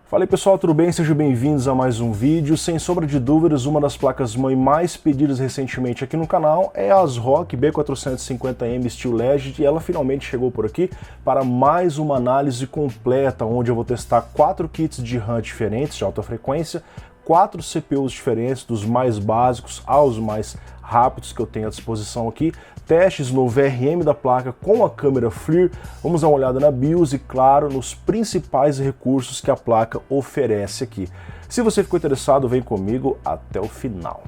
Fala aí pessoal, tudo bem? Sejam bem-vindos a mais um vídeo. Sem sombra de dúvidas, uma das placas-mãe mais pedidas recentemente aqui no canal é a ASRock B450M Steel Legend, e ela finalmente chegou por aqui para mais uma análise completa, onde eu vou testar 4 kits de RAM diferentes de alta frequência, 4 CPUs diferentes, dos mais básicos aos mais rápidos que eu tenho à disposição aqui, testes no VRM da placa com a câmera FLIR, vamos dar uma olhada na BIOS e, claro, nos principais recursos que a placa oferece aqui. Se você ficou interessado, vem comigo até o final.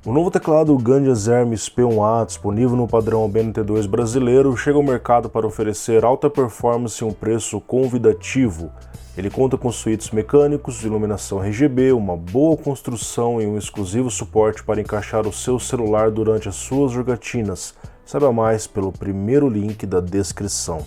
O novo teclado Gandias Hermes P1A, disponível no padrão BNT2 brasileiro, chega ao mercado para oferecer alta performance e um preço convidativo. Ele conta com suítes mecânicos, iluminação RGB, uma boa construção e um exclusivo suporte para encaixar o seu celular durante as suas jogatinas. Saiba mais pelo primeiro link da descrição.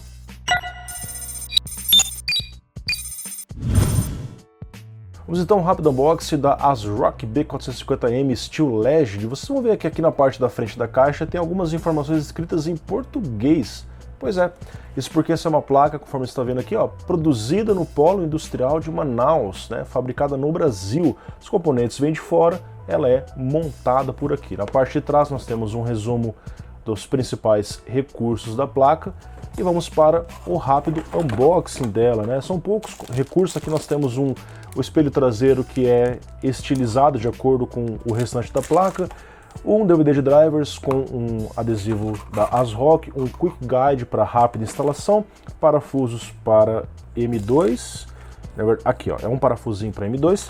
Vamos então um rápido unboxing da ASRock B450M Steel Legend. Vocês vão ver que aqui na parte da frente da caixa tem algumas informações escritas em português. Pois é, isso porque essa é uma placa, conforme você está vendo aqui, ó, produzida no polo industrial de Manaus, né, fabricada no Brasil. Os componentes vêm de fora, ela é montada por aqui. Na parte de trás nós temos um resumo dos principais recursos da placa e vamos para o rápido unboxing dela, né? São poucos recursos. Aqui nós temos o espelho traseiro, que é estilizado de acordo com o restante da placa, um DVD de drivers com um adesivo da ASRock, um Quick Guide para rápida instalação, parafusos para M2, aqui ó, é um parafusinho para M2,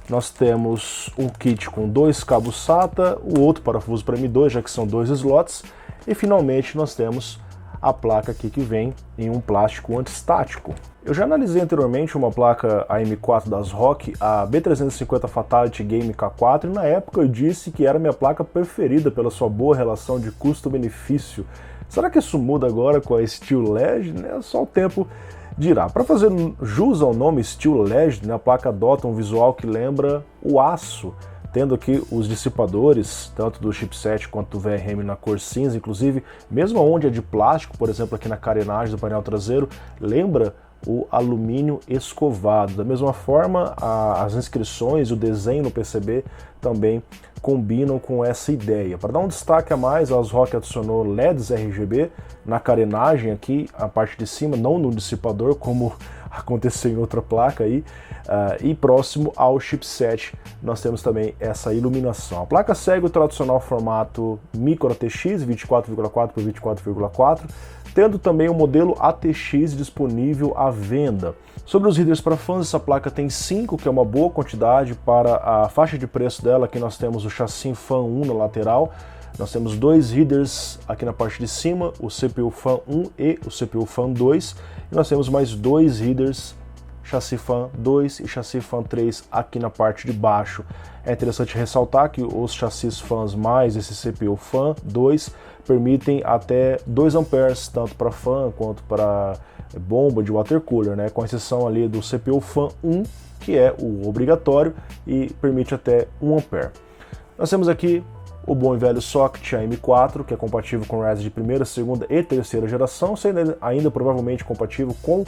nós temos um kit com 2 cabos SATA, o outro parafuso para M2, já que são 2 slots, e finalmente nós temos a placa aqui que vem em um plástico antistático. Eu já analisei anteriormente uma placa AM4 da ASRock, a B350 Fatality Game K4, e na época eu disse que era minha placa preferida pela sua boa relação de custo-benefício. Será que isso muda agora com a Steel Legend? Só o tempo dirá. Para fazer jus ao nome Steel Legend, a placa adota um visual que lembra o aço, tendo aqui os dissipadores, tanto do chipset quanto do VRM na cor cinza, inclusive, mesmo onde é de plástico, por exemplo, aqui na carenagem do painel traseiro, lembra o alumínio escovado. Da mesma forma, as inscrições e o desenho no PCB também combinam com essa ideia. Para dar um destaque a mais, a ASRock adicionou LEDs RGB na carenagem aqui, a parte de cima, não no dissipador, como aconteceu em outra placa aí, e próximo ao chipset nós temos também essa iluminação. A placa segue o tradicional formato micro ATX 24,4 por 24,4, tendo também o modelo ATX disponível à venda. Sobre os headers para fãs, essa placa tem 5, que é uma boa quantidade para a faixa de preço dela. Aqui nós temos o chassi Fan 1 na lateral, nós temos 2 headers aqui na parte de cima, o CPU Fan 1 e o CPU Fan 2, e nós temos mais 2 headers, chassi Fan 2 e chassi Fan 3 aqui na parte de baixo. É interessante ressaltar que os chassis fãs mais esse CPU Fan 2 permitem até 2 amperes, tanto para fan quanto para bomba de water cooler, né? Com exceção ali do CPU Fan 1, que é o obrigatório e permite até 1 ampere. Nós temos aqui o bom e velho socket AM4, que é compatível com Ryzen de primeira, segunda e terceira geração, sendo ainda provavelmente compatível com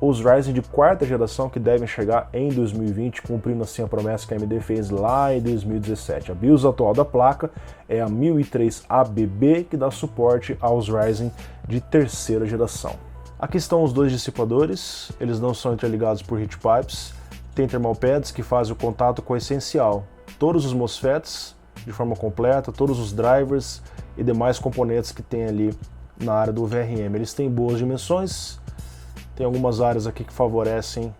os Ryzen de quarta geração, que devem chegar em 2020, cumprindo assim a promessa que a AMD fez lá em 2017. A BIOS atual da placa é a 1003ABB, que dá suporte aos Ryzen de terceira geração. Aqui estão os 2 dissipadores, eles não são interligados por heat pipes, tem thermal pads que fazem o contato com o essencial, todos os MOSFETs de forma completa, todos os drivers e demais componentes que tem ali na área do VRM. Eles têm boas dimensões, tem algumas áreas aqui que favorecem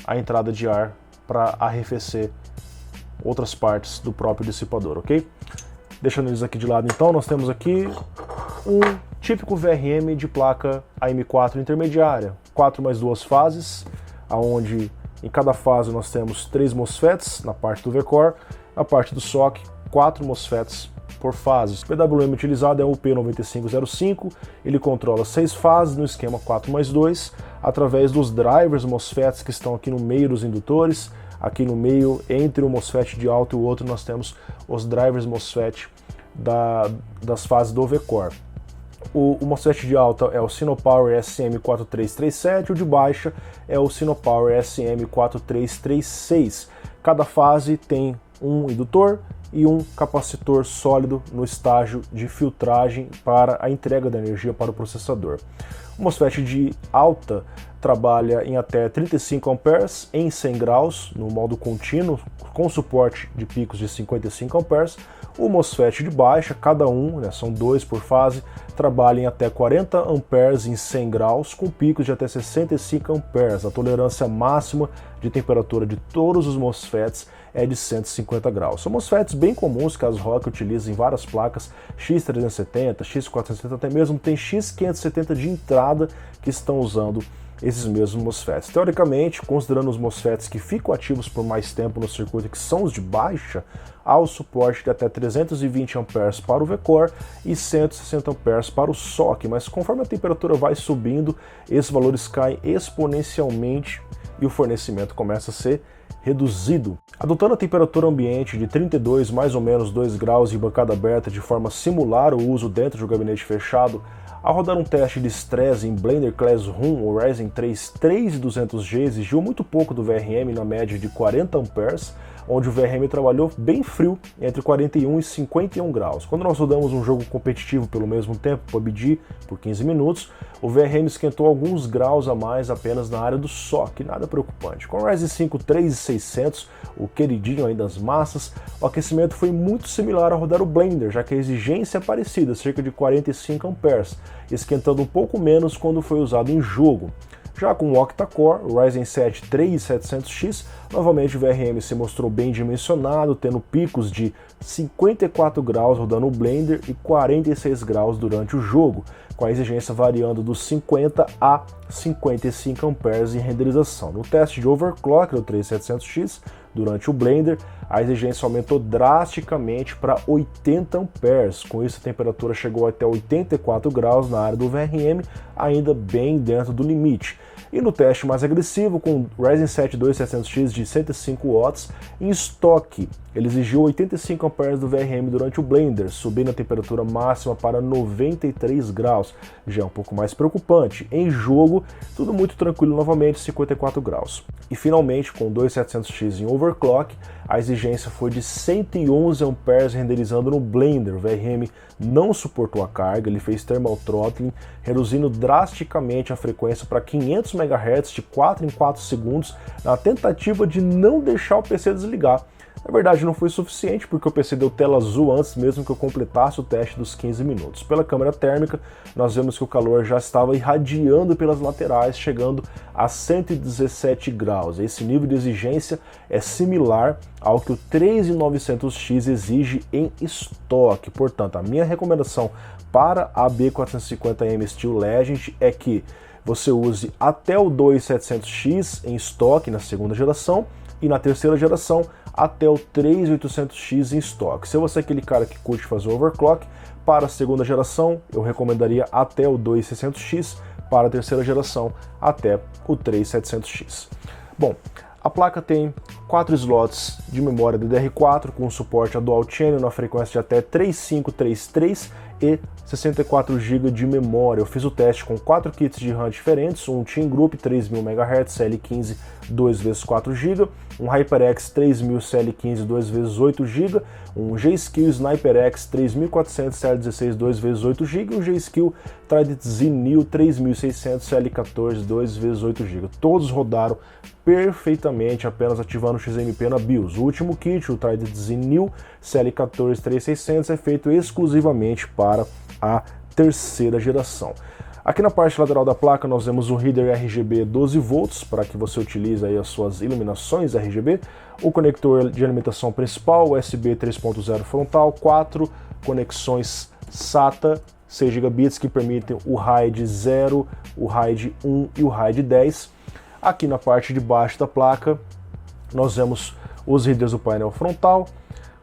a entrada de ar para arrefecer outras partes do próprio dissipador, ok? Deixando eles aqui de lado então, nós temos aqui um típico VRM de placa AM4 intermediária, 4 mais 2 fases, onde em cada fase nós temos 3 MOSFETs na parte do V-Core, na parte do SOC, 4 MOSFETs por fases. O PWM utilizado é o P9505, ele controla 6 fases no esquema 4 mais 2, através dos drivers MOSFETs que estão aqui no meio dos indutores. Aqui no meio, entre o MOSFET de alto e o outro, nós temos os drivers MOSFET das fases do V-Core. O MOSFET de alta é o Sinopower SM4337, o de baixa é o Sinopower SM4336. Cada fase tem um indutor e um capacitor sólido no estágio de filtragem para a entrega da energia para o processador. O MOSFET de alta trabalha em até 35 amperes em 100 graus, no modo contínuo, com suporte de picos de 55 amperes. O MOSFET de baixa, cada um, são 2 por fase, trabalha em até 40 amperes em 100 graus, com picos de até 65 amperes. A tolerância máxima de temperatura de todos os MOSFETs é de 150 graus. São MOSFETs bem comuns que a ASRock utiliza em várias placas, X370, X470, até mesmo tem X570 de entrada que estão usando esses mesmos MOSFETs. Teoricamente, considerando os MOSFETs que ficam ativos por mais tempo no circuito, que são os de baixa, há o suporte de até 320 amperes para o V-Core e 160 amperes para o SOC, mas conforme a temperatura vai subindo, esses valores caem exponencialmente e o fornecimento começa a ser reduzido. Adotando a temperatura ambiente de 32, mais ou menos 2 graus em bancada aberta de forma a simular o uso dentro de um gabinete fechado, ao rodar um teste de estresse em Blender Classroom, o Ryzen 3 3200G exigiu muito pouco do VRM na média de 40 amperes, onde o VRM trabalhou bem frio, entre 41 e 51 graus. Quando nós rodamos um jogo competitivo pelo mesmo tempo, PUBG, por 15 minutos, o VRM esquentou alguns graus a mais apenas na área do SOC, nada preocupante. Com o Ryzen 5 3600, o queridinho aí das massas, o aquecimento foi muito similar a rodar o Blender, já que a exigência é parecida, cerca de 45 amperes, esquentando um pouco menos quando foi usado em jogo. Já com o octa-core, o Ryzen 7 3700X, novamente o VRM se mostrou bem dimensionado, tendo picos de 54 graus rodando o Blender e 46 graus durante o jogo, com a exigência variando dos 50 a 55 amperes em renderização. No teste de overclock do 3700X, durante o Blender, a exigência aumentou drasticamente para 80 amperes. Com isso, a temperatura chegou até 84 graus na área do VRM, ainda bem dentro do limite. E no teste mais agressivo, com o Ryzen 7 2700X de 105 watts, em estoque, ele exigiu 85 amperes do VRM durante o Blender, subindo a temperatura máxima para 93 graus. Já é um pouco mais preocupante. Em jogo, tudo muito tranquilo novamente, 54 graus. E finalmente, com o 2700X em overclock, a exigência foi de 111 amperes renderizando no Blender. O VRM não suportou a carga, ele fez thermal throttling, reduzindo drasticamente a frequência para 500 MHz de 4 em 4 segundos, na tentativa de não deixar o PC desligar. Na verdade não foi suficiente, porque o PC deu tela azul antes mesmo que eu completasse o teste dos 15 minutos. Pela câmera térmica, nós vemos que o calor já estava irradiando pelas laterais, chegando a 117 graus. Esse nível de exigência é similar ao que o 3900X exige em estoque. Portanto, a minha recomendação para a B450M Steel Legend é que você use até o 2700X em estoque na segunda geração e na terceira geração até o 3800X em estoque. Se você é aquele cara que curte fazer overclock, para a segunda geração eu recomendaria até o 2600X, para a terceira geração até o 3700X. Bom, a placa tem 4 slots de memória DDR4 com suporte a Dual Channel na frequência de até 3533 e 64 GB de memória. Eu fiz o teste com 4 kits de RAM diferentes, um Team Group 3000 MHz L15 2x4 GB, um HyperX 3000 CL15 2x8 GB, um G-Skill SniperX 3400 CL16 2x8 GB e um G-Skill Trident Zenil 3600 CL14 2x8 GB. Todos rodaram perfeitamente apenas ativando o XMP na BIOS. O último kit, o Trident Zenil CL14 3600, é feito exclusivamente para a terceira geração. Aqui na parte lateral da placa nós vemos o header RGB 12 volts para que você utilize aí as suas iluminações RGB, o conector de alimentação principal, USB 3.0 frontal, 4 conexões SATA 6 GB que permitem o RAID 0, o RAID 1 e o RAID 10. Aqui na parte de baixo da placa nós vemos os headers do painel frontal,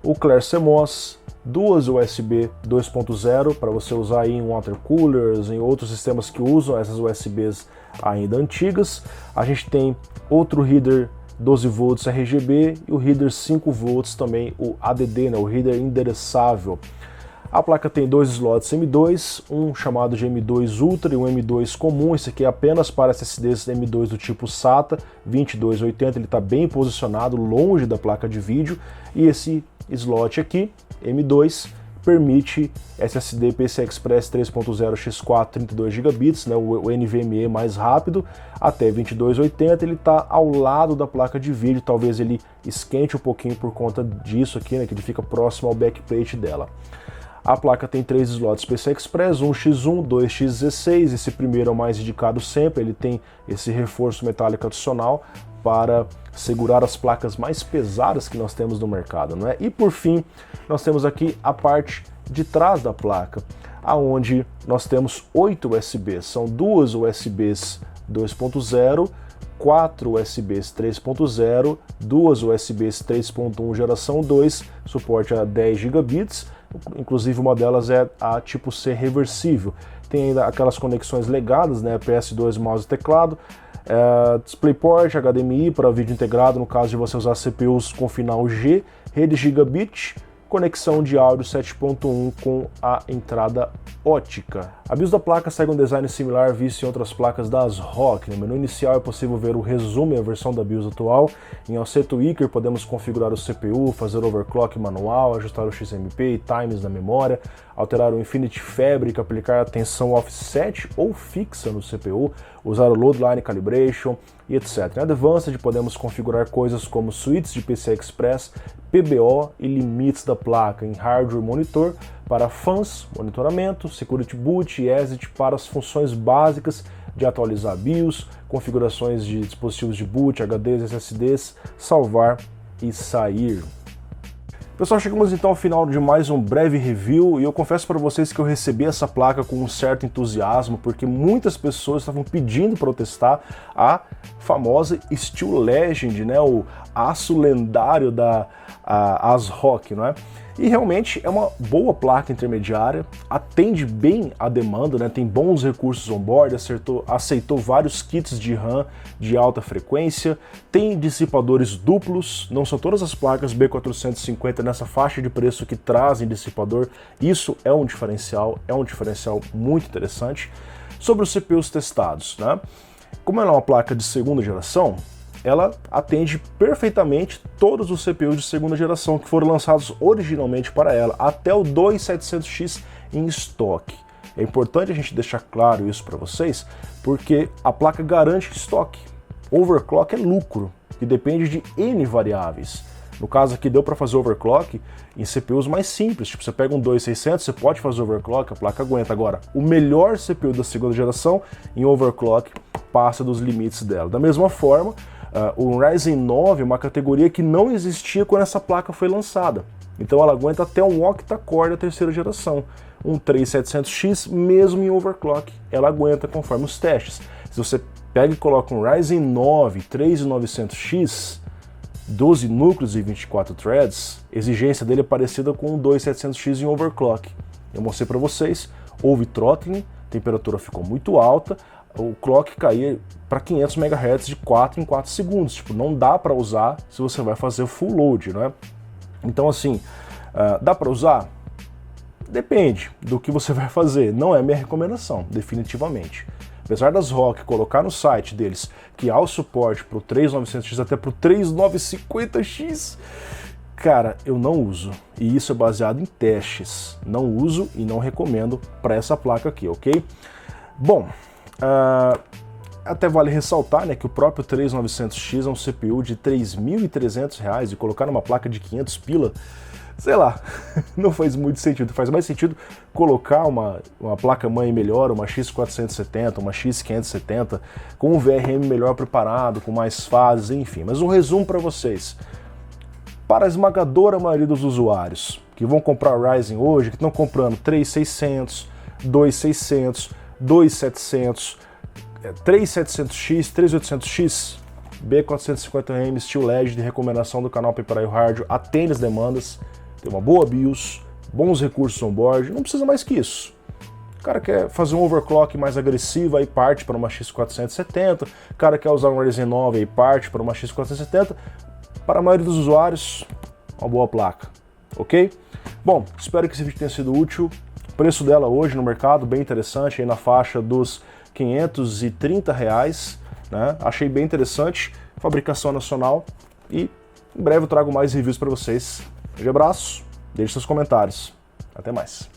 o Clear CMOS, duas USB 2.0 para você usar aí em water coolers, em outros sistemas que usam essas USBs ainda antigas. A gente tem outro header 12 volts RGB e o header 5 volts também, o ADD, né, o header endereçável. A placa tem dois slots M2, um chamado de M2 Ultra e um M2 comum. Esse aqui é apenas para SSDs M2 do tipo SATA 2280, ele está bem posicionado, longe da placa de vídeo. E esse slot aqui, M2, permite SSD PCI Express 3.0 X4 32 GB, né, o NVMe mais rápido, até 2280. Ele está ao lado da placa de vídeo, talvez ele esquente um pouquinho por conta disso aqui, né, que ele fica próximo ao backplate dela. A placa tem 3 slots PCI Express, um X1, 2 X16, esse primeiro é o mais indicado sempre, ele tem esse reforço metálico adicional para segurar as placas mais pesadas que nós temos no mercado, não é? E por fim, nós temos aqui a parte de trás da placa, aonde nós temos 8 USBs, são duas USBs 2.0, 4 USBs 3.0, duas USBs 3.1 geração 2, suporte a 10 GB, inclusive uma delas é a tipo C reversível. Tem ainda aquelas conexões legadas, né, PS2, mouse e teclado, DisplayPort, HDMI para vídeo integrado, no caso de você usar CPUs com final G, rede Gigabit, conexão de áudio 7.1 com a entrada ótica. A BIOS da placa segue um design similar visto em outras placas da ASRock. No menu inicial é possível ver o resumo e a versão da BIOS atual. Em Alceto Tweaker podemos configurar o CPU, fazer overclock manual, ajustar o XMP e times na memória, alterar o Infinity Fabric, aplicar a tensão offset ou fixa no CPU, usar o Load Line Calibration e etc. Em Advanced podemos configurar coisas como switches de PCI Express, PBO e limites da placa. Em Hardware Monitor, para fãs, monitoramento, Security Boot e Exit para as funções básicas de atualizar BIOS, configurações de dispositivos de boot, HDs, SSDs, salvar e sair. Pessoal, chegamos então ao final de mais um breve review e eu confesso para vocês que eu recebi essa placa com um certo entusiasmo porque muitas pessoas estavam pedindo para eu testar a famosa Steel Legend, né, o aço lendário da ASRock, não é? E realmente é uma boa placa intermediária, atende bem a demanda, né? Tem bons recursos on-board, aceitou vários kits de RAM de alta frequência, tem dissipadores duplos, não são todas as placas B450 nessa faixa de preço que trazem dissipador, isso é um diferencial muito interessante. Sobre os CPUs testados, né? Como ela é uma placa de segunda geração, ela atende perfeitamente todos os CPUs de segunda geração que foram lançados originalmente para ela, até o 2700X em estoque. É importante a gente deixar claro isso para vocês, porque a placa garante estoque. Overclock é lucro, que depende de N variáveis. No caso aqui deu para fazer overclock em CPUs mais simples, tipo você pega um 2600, você pode fazer overclock, a placa aguenta. Agora, o melhor CPU da segunda geração em overclock passa dos limites dela. Da mesma forma, o Ryzen 9 é uma categoria que não existia quando essa placa foi lançada. Então ela aguenta até um octa-core da terceira geração. Um 3700X, mesmo em overclock, ela aguenta conforme os testes. Se você pega e coloca um Ryzen 9 3900X, 12 núcleos e 24 threads, a exigência dele é parecida com um 2700X em overclock. Eu mostrei para vocês, houve throttling, a temperatura ficou muito alta, o clock caía para 500 MHz de 4 em 4 segundos. Tipo, não dá para usar se você vai fazer full load, né? Então assim, dá para usar? Depende do que você vai fazer. Não é minha recomendação, definitivamente. Apesar das ASRock colocar no site deles que há o suporte para o 3900X até para o 3950X, cara, eu não uso. E isso é baseado em testes. Não uso e não recomendo para essa placa aqui, ok? Bom, até vale ressaltar, né, que o próprio 3900X é um CPU de R$ 3.300 e colocar numa placa de 500 pila, sei lá, não faz muito sentido. Faz mais sentido colocar uma placa-mãe melhor, uma X470, uma X570, com um VRM melhor preparado, com mais fases, enfim. Mas um resumo para vocês. Para a esmagadora maioria dos usuários que vão comprar Ryzen hoje, que estão comprando 3600, 2600, 2700, 3700X, 3800X, B450M, Steel Legend, de recomendação do canal Paper Hardware, atende as demandas, tem uma boa BIOS, bons recursos on-board, não precisa mais que isso. O cara quer fazer um overclock mais agressivo, aí parte para uma X470, o cara quer usar um Ryzen 9, aí parte para uma X470. Para a maioria dos usuários, uma boa placa. ok? Bom, espero que esse vídeo tenha sido útil. O preço dela hoje no mercado, bem interessante, aí na faixa dos R$530, né? Achei bem interessante, fabricação nacional, e em breve eu trago mais reviews para vocês. Um grande abraço, deixe seus comentários. Até mais.